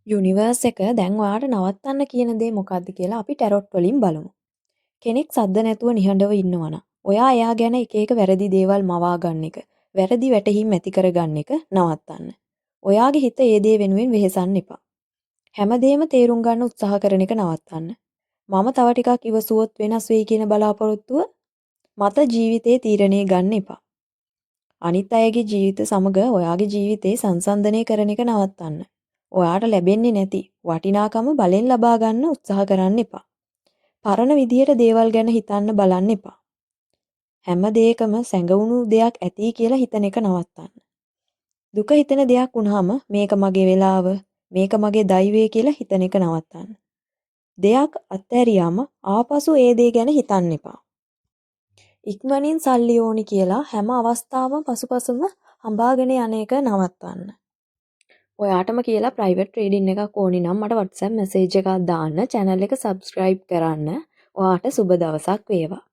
Universe එක දැන් ඔයාට නවත්තන්න කියන දේ මොකක්ද කියලා අපි ටැරොට් වලින් බලමු. කෙනෙක් සද්ද නැතුව නිහඬව ඉන්නවනම් ඔයා එයා ගැන එක එක වැරදි දේවල් මවා ගන්න එක, වැරදි වැටහීම් ඇති කරගන්න එක නවත්තන්න. ඔයාගේ හිත ඒ දේ වෙනුවෙන් වෙහෙසන්න එපා. හැමදේම තේරුම් ගන්න උත්සාහ කරන එක නවත්තන්න. මම තව ටිකක් ඉවසුවොත් වෙනස් වෙයි කියන බලාපොරොත්තුව මත ජීවිතේ තීරණය ගන්න එපා. අනිත් අයගේ ජීවිත සමග ඔයාගේ ජීවිතේ සංසන්දනය කරන එක නවත්තන්න. ඔයාට ලැබෙන්නේ නැති වටිනාකම බලෙන් ලබා ගන්න උත්සාහ කරන්න එපා. පරණ විදියට දේවල් ගැන හිතන්න බලන්න එපා. හැම දෙයකම සැඟවුණු දෙයක් ඇති කියලා හිතන එක නවත්තන්න. දුක හිතෙන දෙයක් වුණාම මේක මගේ වෙලාව, මේක මගේ දෛවය කියලා හිතන එක නවත්තන්න. දෙයක් අත්හැරියාම ආපසු ඒ දේ ගැන හිතන්න එපා. ඉක්මනින් සල්ලි ඕනි කියලා හැම අවස්ථාවම පසුපසුම හඹාගෙන යන එක නවත්තන්න. ඔයාටම කියලා ප්‍රයිවට් ට්‍රේඩින් එකක් ඕනි නම් මට WhatsApp මැසේජ් එකක් දාන්න, channel එක subscribe කරන්න. ඔයාට සුබ දවසක් වේවා.